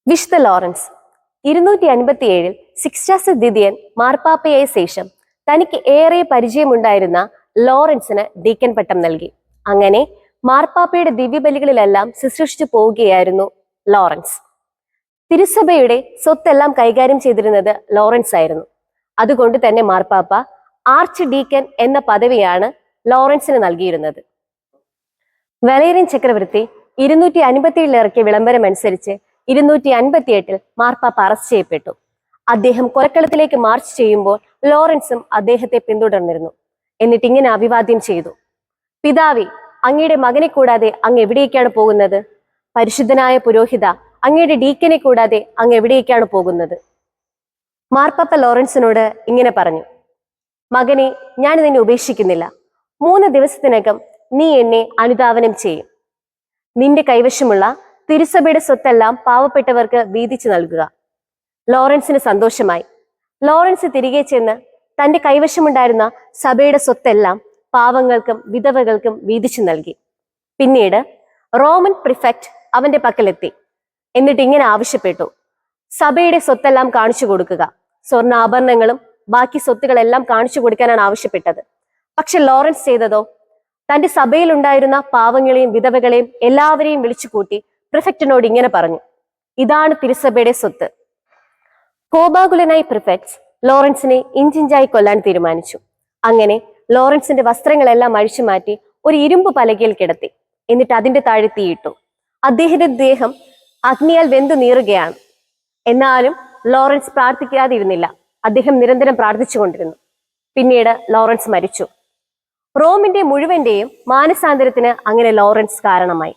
വിശുദ്ധ Lawrence 257 Sixtus ദ്വിതീയൻ മാർപ്പാപ്പയായ ശേഷം തനിക്ക് ഏറെ പരിചയമുണ്ടായിരുന്ന ലോറൻസിന് ഡീക്കൻ പട്ടം നൽകി. അങ്ങനെ മാർപ്പാപ്പയുടെ ദിവ്യബലികളിലെല്ലാം ശുശ്രൂഷിച്ചു പോവുകയായിരുന്നു ലോറൻസ്. തിരുസഭയുടെ സ്വത്തെല്ലാം കൈകാര്യം ചെയ്തിരുന്നത് ലോറൻസ് ആയിരുന്നു. അതുകൊണ്ട് തന്നെ മാർപ്പാപ്പ ആർച്ച് ഡീക്കൻ എന്ന പദവിയാണ് ലോറൻസിന് നൽകിയിരുന്നത്. വലേറിയൻ ചക്രവർത്തി 257 ഇറക്കിയ വിളംബരം അനുസരിച്ച് 258 മാർപ്പാപ്പ അറസ്റ്റ് ചെയ്യപ്പെട്ടു. അദ്ദേഹം കൊലക്കളത്തിലേക്ക് മാർച്ച് ചെയ്യുമ്പോൾ ലോറൻസും അദ്ദേഹത്തെ പിന്തുടർന്നിരുന്നു. എന്നിട്ട് ഇങ്ങനെ അഭിവാദ്യം ചെയ്തു: പിതാവേ, അങ്ങയുടെ മകനെ കൂടാതെ അങ്ങ് എവിടേക്കാണ് പോകുന്നത്? പരിശുദ്ധനായ പുരോഹിത, അങ്ങയുടെ ഡീക്കനെ കൂടാതെ അങ്ങ് എവിടേക്കാണ് പോകുന്നത്? മാർപ്പാപ്പ ലോറൻസിനോട് ഇങ്ങനെ പറഞ്ഞു: മകനെ, ഞാൻ നിന്നെ ഉപേക്ഷിക്കുന്നില്ല. 3 ദിവസത്തിനകം നീ എന്നെ അനുധാവനം ചെയ്യും. നിന്റെ കൈവശമുള്ള തിരുസഭയുടെ സ്വത്തെല്ലാം പാവപ്പെട്ടവർക്ക് വീതിച്ചു നൽകുക. ലോറൻസിന് സന്തോഷമായി. ലോറൻസ് തിരികെ ചെന്ന് തന്റെ കൈവശമുണ്ടായിരുന്ന സഭയുടെ സ്വത്തെല്ലാം പാവങ്ങൾക്കും വിധവകൾക്കും വീതിച്ചു നൽകി. പിന്നീട് റോമൻ പ്രിഫെക്റ്റ് അവന്റെ പക്കലെത്തി. എന്നിട്ട് ഇങ്ങനെ ആവശ്യപ്പെട്ടു: സഭയുടെ സ്വത്തെല്ലാം കാണിച്ചു കൊടുക്കുക. സ്വർണ്ണാഭരണങ്ങളും ബാക്കി സ്വത്തുകളെല്ലാം കാണിച്ചു കൊടുക്കാനാണ് ആവശ്യപ്പെട്ടത്. പക്ഷെ ലോറൻസ് ചെയ്തതോ, തന്റെ സഭയിൽ ഉണ്ടായിരുന്ന പാവങ്ങളെയും വിധവകളെയും എല്ലാവരെയും വിളിച്ചു കൂട്ടി പ്രിഫെക്റ്റിനോട് ഇങ്ങനെ പറഞ്ഞു: ഇതാണ് തിരുസഭയുടെ സ്വത്ത്. കോപാകുലനായി പ്രിഫെക്ട്സ് ലോറൻസിനെ ഇഞ്ചിഞ്ചായി കൊല്ലാൻ തീരുമാനിച്ചു. അങ്ങനെ ലോറൻസിന്റെ വസ്ത്രങ്ങളെല്ലാം അഴിച്ചു മാറ്റി ഒരു ഇരുമ്പ് പലകയിൽ കിടത്തി. എന്നിട്ട് അതിന്റെ താഴെ തീയിട്ടു. അദ്ദേഹത്തിന്റെ ദേഹം അഗ്നിയാൽ വെന്തു നീറുകയാണ്. എന്നാലും ലോറൻസ് പ്രാർത്ഥിക്കാതിരുന്നില്ല. അദ്ദേഹം നിരന്തരം പ്രാർത്ഥിച്ചുകൊണ്ടിരുന്നു. പിന്നീട് ലോറൻസ് മരിച്ചു. റോമിന്റെ മുഴുവന്റെയും മാനസാന്തരത്തിന് അങ്ങനെ ലോറൻസ് കാരണമായി.